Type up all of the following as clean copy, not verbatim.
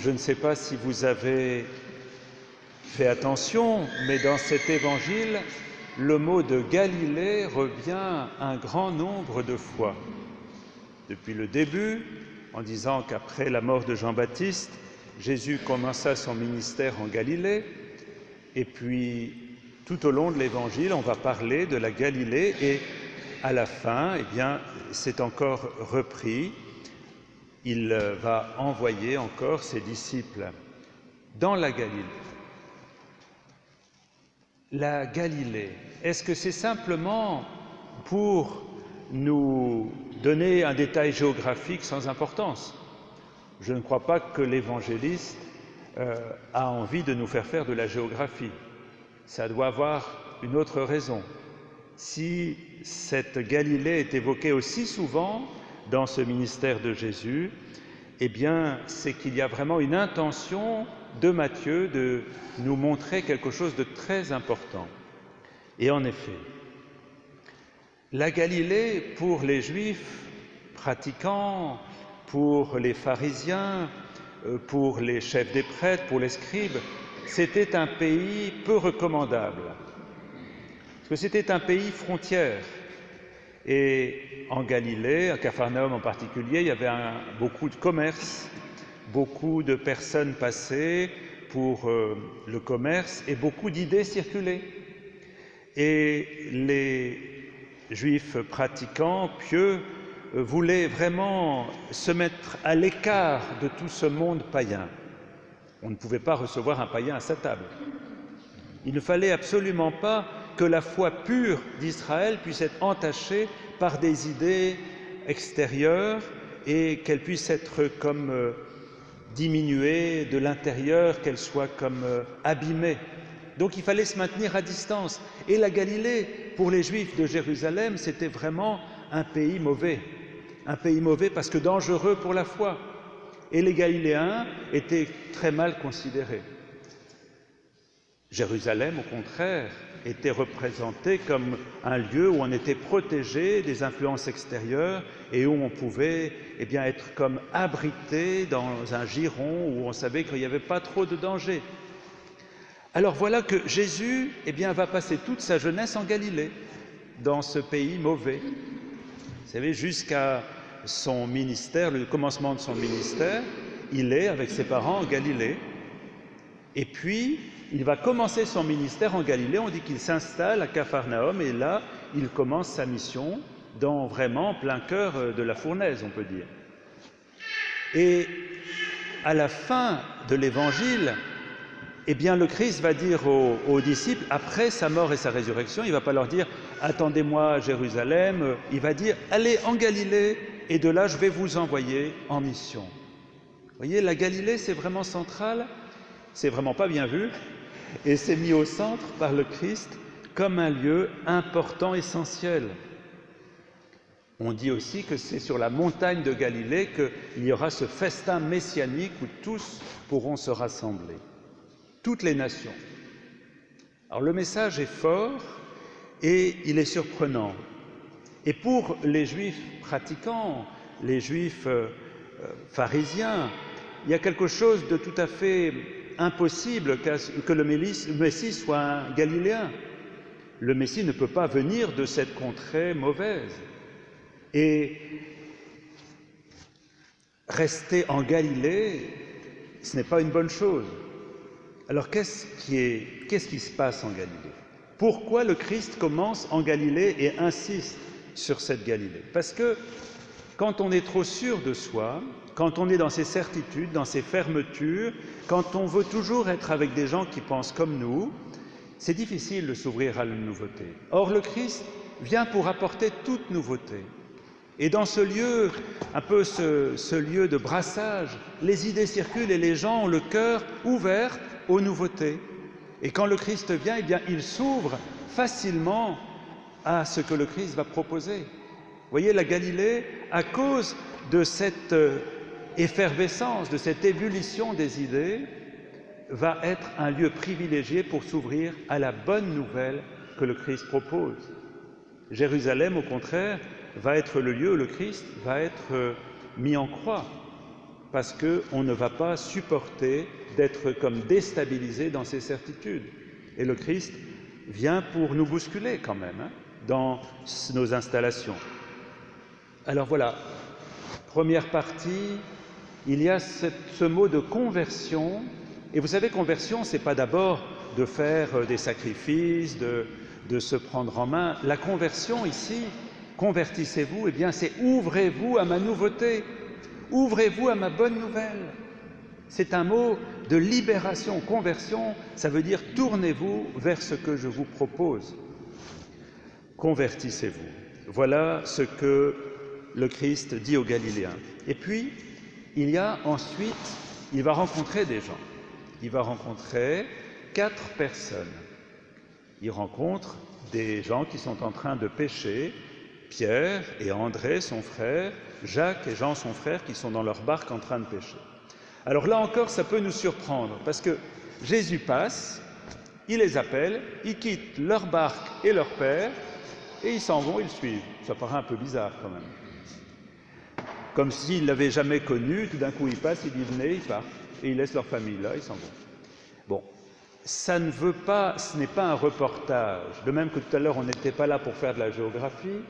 Je ne sais pas si vous avez fait attention, mais dans cet évangile, le mot de Galilée revient un grand nombre de fois. Depuis le début, en disant qu'après la mort de Jean-Baptiste, Jésus commença son ministère en Galilée, et puis tout au long de l'évangile, on va parler de la Galilée, et à la fin, c'est encore repris. Il va envoyer encore ses disciples dans la Galilée. La Galilée, est-ce que c'est simplement pour nous donner un détail géographique sans importance? Je ne crois pas que l'évangéliste a envie de nous faire de la géographie. Ça doit avoir une autre raison. Si cette Galilée est évoquée aussi souvent dans ce ministère de Jésus, c'est qu'il y a vraiment une intention de Matthieu de nous montrer quelque chose de très important. Et en effet, la Galilée, pour les Juifs pratiquants, pour les pharisiens, pour les chefs des prêtres, pour les scribes, c'était un pays peu recommandable, parce que c'était un pays frontière. Et en Galilée, à Capharnaüm en particulier, il y avait beaucoup de commerce, beaucoup de personnes passaient pour le commerce et beaucoup d'idées circulaient. Et les Juifs pratiquants, pieux, voulaient vraiment se mettre à l'écart de tout ce monde païen. On ne pouvait pas recevoir un païen à sa table. Il ne fallait absolument pas que la foi pure d'Israël puisse être entachée par des idées extérieures et qu'elle puisse être comme diminuée de l'intérieur, qu'elle soit comme abîmée. Donc il fallait se maintenir à distance. Et la Galilée, pour les Juifs de Jérusalem, c'était vraiment un pays mauvais. Un pays mauvais parce que dangereux pour la foi. Et les Galiléens étaient très mal considérés. Jérusalem, au contraire, était représenté comme un lieu où on était protégé des influences extérieures et où on pouvait être comme abrité dans un giron où on savait qu'il n'y avait pas trop de danger. Alors voilà que Jésus va passer toute sa jeunesse en Galilée, dans ce pays mauvais. Vous savez, jusqu'à son ministère, le commencement de son ministère, il est avec ses parents en Galilée. Et puis, il va commencer son ministère en Galilée, on dit qu'il s'installe à Capharnaüm, et là, il commence sa mission dans vraiment plein cœur de la fournaise, on peut dire. Et à la fin de l'Évangile, le Christ va dire aux disciples, après sa mort et sa résurrection, il ne va pas leur dire « Attendez-moi à Jérusalem », il va dire « Allez en Galilée, et de là, je vais vous envoyer en mission. » Vous voyez, la Galilée, c'est vraiment central, c'est vraiment pas bien vu, et c'est mis au centre par le Christ comme un lieu important, essentiel. On dit aussi que c'est sur la montagne de Galilée qu'il y aura ce festin messianique où tous pourront se rassembler, toutes les nations. Alors le message est fort et il est surprenant. Et pour les Juifs pratiquants, les Juifs pharisiens, il y a quelque chose de tout à fait impossible que le Messie soit un Galiléen. Le Messie ne peut pas venir de cette contrée mauvaise. Et rester en Galilée, ce n'est pas une bonne chose. Alors qu'est-ce qui se passe en Galilée? Pourquoi le Christ commence en Galilée et insiste sur cette Galilée? Parce que quand on est trop sûr de soi, quand on est dans ses certitudes, dans ses fermetures, quand on veut toujours être avec des gens qui pensent comme nous, c'est difficile de s'ouvrir à la nouveauté. Or, le Christ vient pour apporter toute nouveauté. Et dans ce lieu, un peu ce lieu de brassage, les idées circulent et les gens ont le cœur ouvert aux nouveautés. Et quand le Christ vient, il s'ouvre facilement à ce que le Christ va proposer. Vous voyez, la Galilée, à cause de cette effervescence, de cette ébullition des idées, va être un lieu privilégié pour s'ouvrir à la bonne nouvelle que le Christ propose. Jérusalem, au contraire, va être le lieu où le Christ va être mis en croix. parce qu'on ne va pas supporter d'être comme déstabilisé dans ses certitudes. Et le Christ vient pour nous bousculer quand même dans nos installations. Alors voilà, première partie, il y a ce mot de conversion. Et vous savez, conversion, ce n'est pas d'abord de faire des sacrifices, de se prendre en main. La conversion ici, convertissez-vous, eh bien c'est ouvrez-vous à ma nouveauté, ouvrez-vous à ma bonne nouvelle. C'est un mot de libération. Conversion, ça veut dire tournez-vous vers ce que je vous propose. Convertissez-vous. Voilà ce que le Christ dit aux Galiléens. Et puis, il y a ensuite, il va rencontrer des gens. Il va rencontrer 4 personnes. Il rencontre des gens qui sont en train de pêcher, Pierre et André, son frère, Jacques et Jean, son frère, qui sont dans leur barque en train de pêcher. Alors là encore, ça peut nous surprendre, parce que Jésus passe, il les appelle, ils quittent leur barque et leur père, et ils s'en vont, ils le suivent. Ça paraît un peu bizarre quand même. Comme s'ils ne l'avaient jamais connu, tout d'un coup ils passent, ils disent venez, ils partent, et ils laissent leur famille là, ils s'en vont. Bon, ça ne veut pas, ce n'est pas un reportage. De même que tout à l'heure on n'était pas là pour faire de la géographie,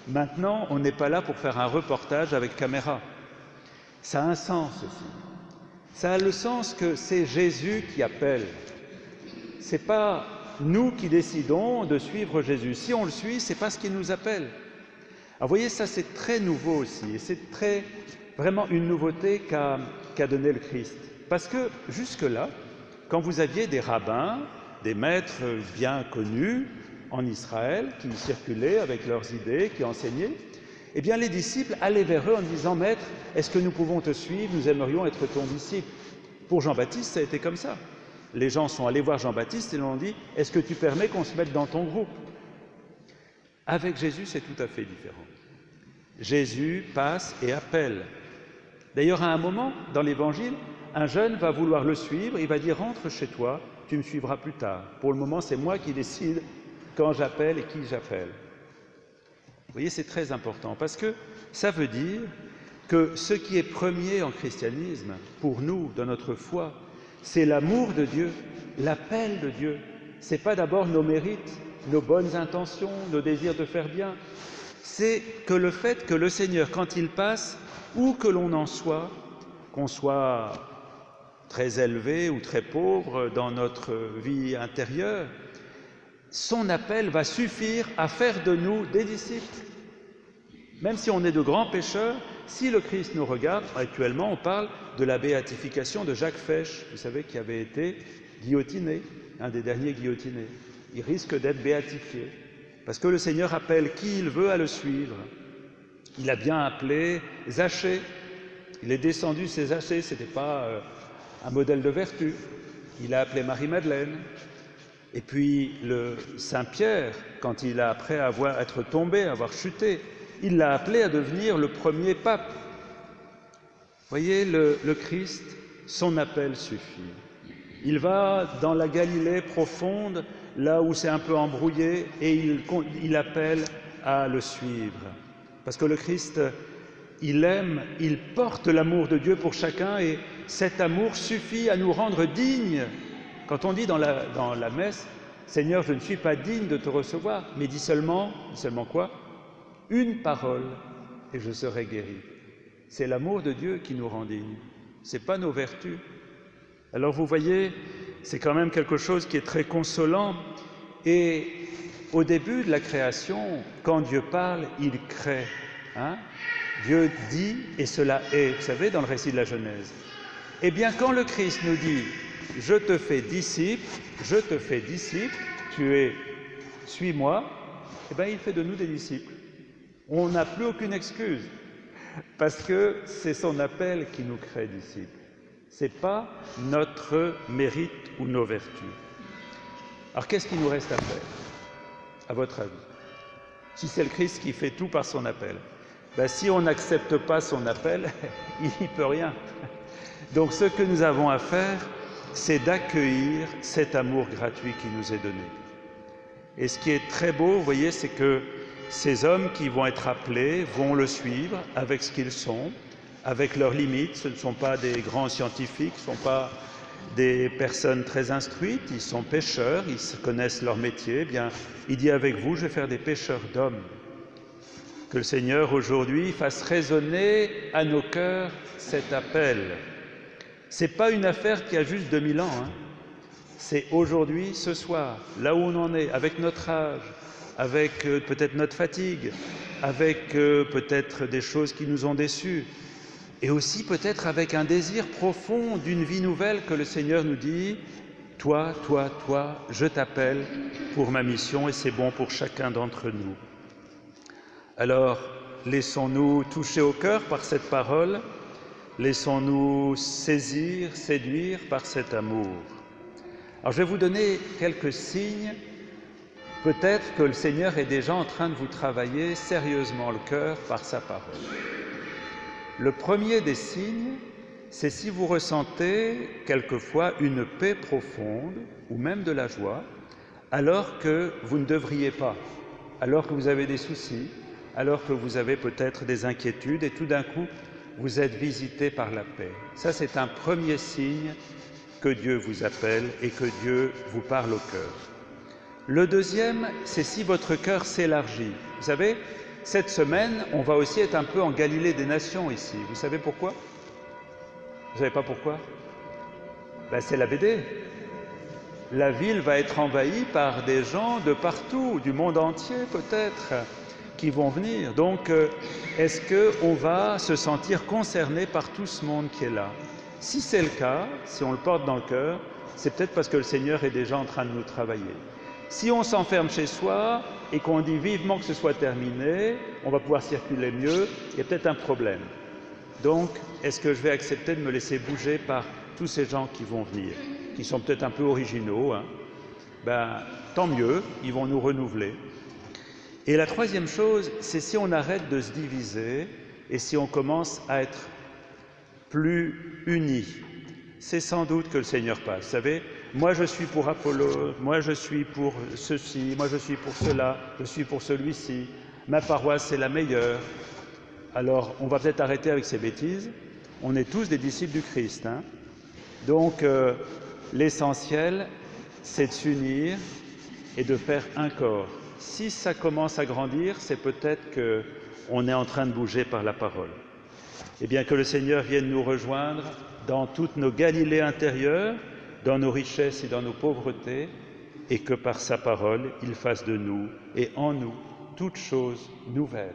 maintenant on n'est pas là pour faire un reportage avec caméra. Ça a un sens aussi. Ça a le sens que c'est Jésus qui appelle. Ce n'est pas nous qui décidons de suivre Jésus. Si on le suit, ce n'est pas ce qu'il nous appelle. Alors vous voyez, ça c'est très nouveau aussi, et c'est vraiment une nouveauté qu'a donné le Christ. Parce que jusque-là, quand vous aviez des rabbins, des maîtres bien connus en Israël, qui circulaient avec leurs idées, qui enseignaient, eh bien les disciples allaient vers eux en disant « Maître, est-ce que nous pouvons te suivre? Nous aimerions être ton disciple. » Pour Jean-Baptiste, ça a été comme ça. Les gens sont allés voir Jean-Baptiste et lui ont dit « Est-ce que tu permets qu'on se mette dans ton groupe ?» Avec Jésus, c'est tout à fait différent. Jésus passe et appelle. D'ailleurs, à un moment, dans l'Évangile, un jeune va vouloir le suivre, il va dire « Rentre chez toi, tu me suivras plus tard. Pour le moment, c'est moi qui décide quand j'appelle et qui j'appelle. » Vous voyez, c'est très important, parce que ça veut dire que ce qui est premier en christianisme, pour nous, dans notre foi, c'est l'amour de Dieu, l'appel de Dieu. Ce n'est pas d'abord nos mérites, nos bonnes intentions, nos désirs de faire bien. C'est que le fait que le Seigneur, quand il passe, où que l'on en soit, qu'on soit très élevé ou très pauvre dans notre vie intérieure, son appel va suffire à faire de nous des disciples. Même si on est de grands pécheurs, si le Christ nous regarde, actuellement on parle de la béatification de Jacques Fesch, vous savez, qui avait été guillotiné, un des derniers guillotinés. Il risque d'être béatifié, parce que le Seigneur appelle qui il veut à le suivre. Il a bien appelé Zachée, il est descendu, c'est Zachée, ce n'était pas un modèle de vertu. Il a appelé Marie-Madeleine. Et puis le Saint-Pierre, quand il a, après être tombé, avoir chuté, il l'a appelé à devenir le premier pape. Vous voyez, le Christ, son appel suffit. Il va dans la Galilée profonde, là où c'est un peu embrouillé, et il appelle à le suivre. Parce que le Christ, il aime, il porte l'amour de Dieu pour chacun, et cet amour suffit à nous rendre dignes. Quand on dit dans la messe, « Seigneur, je ne suis pas digne de te recevoir », mais dis seulement quoi? Une parole, et je serai guéri. C'est l'amour de Dieu qui nous rend dignes, ce n'est pas nos vertus. Alors vous voyez, c'est quand même quelque chose qui est très consolant. Et au début de la création, quand Dieu parle, il crée. Dieu dit, et cela est, vous savez, dans le récit de la Genèse. Eh bien, quand le Christ nous dit « Je te fais disciple, suis-moi », eh bien, il fait de nous des disciples. On n'a plus aucune excuse, parce que c'est son appel qui nous crée disciples. Ce n'est pas notre mérite ou nos vertus. Alors, qu'est-ce qu'il nous reste à faire, à votre avis? Si c'est le Christ qui fait tout par son appel, ben, si on n'accepte pas son appel, il n'y peut rien. Donc, ce que nous avons à faire, c'est d'accueillir cet amour gratuit qui nous est donné. Et ce qui est très beau, vous voyez, c'est que ces hommes qui vont être appelés vont le suivre avec ce qu'ils sont, avec leurs limites. Ce ne sont pas des grands scientifiques, ce ne sont pas des personnes très instruites, ils sont pêcheurs, ils connaissent leur métier. Eh bien, il dit avec vous, je vais faire des pêcheurs d'hommes. Que le Seigneur aujourd'hui fasse résonner à nos cœurs cet appel. Ce n'est pas une affaire qui a juste 2000 ans, hein. C'est aujourd'hui, ce soir, là où on en est, avec notre âge, avec peut-être notre fatigue, avec peut-être des choses qui nous ont déçus, et aussi peut-être avec un désir profond d'une vie nouvelle que le Seigneur nous dit « Toi, toi, toi, je t'appelle pour ma mission » et c'est bon pour chacun d'entre nous. Alors, laissons-nous toucher au cœur par cette parole, laissons-nous saisir, séduire par cet amour. Alors, je vais vous donner quelques signes. Peut-être que le Seigneur est déjà en train de vous travailler sérieusement le cœur par sa parole. Le premier des signes, c'est si vous ressentez quelquefois une paix profonde ou même de la joie, alors que vous ne devriez pas, alors que vous avez des soucis, alors que vous avez peut-être des inquiétudes et tout d'un coup, vous êtes visité par la paix. Ça, c'est un premier signe que Dieu vous appelle et que Dieu vous parle au cœur. Le deuxième, c'est si votre cœur s'élargit. Vous savez, cette semaine, on va aussi être un peu en Galilée des nations ici. Vous savez pourquoi? Vous ne savez pas pourquoi? Ben, c'est la BD. La ville va être envahie par des gens de partout, du monde entier peut-être, qui vont venir. Donc, est-ce qu'on va se sentir concerné par tout ce monde qui est là? Si c'est le cas, si on le porte dans le cœur, c'est peut-être parce que le Seigneur est déjà en train de nous travailler. Si on s'enferme chez soi et qu'on dit vivement que ce soit terminé, on va pouvoir circuler mieux, il y a peut-être un problème. Donc, est-ce que je vais accepter de me laisser bouger par tous ces gens qui vont venir, qui sont peut-être un peu originaux, hein? Ben, tant mieux, ils vont nous renouveler. Et la troisième chose, c'est si on arrête de se diviser et si on commence à être plus unis. C'est sans doute que le Seigneur passe. Vous savez, moi je suis pour Apollo, moi je suis pour ceci, moi je suis pour cela, je suis pour celui-ci, ma paroisse c'est la meilleure. Alors on va peut-être arrêter avec ces bêtises, on est tous des disciples du Christ, hein. Donc l'essentiel c'est de s'unir et de faire un corps. Si ça commence à grandir, c'est peut-être qu'on est en train de bouger par la parole. Eh bien que le Seigneur vienne nous rejoindre dans toutes nos Galilées intérieures, dans nos richesses et dans nos pauvretés, et que par sa parole, il fasse de nous et en nous toutes choses nouvelles.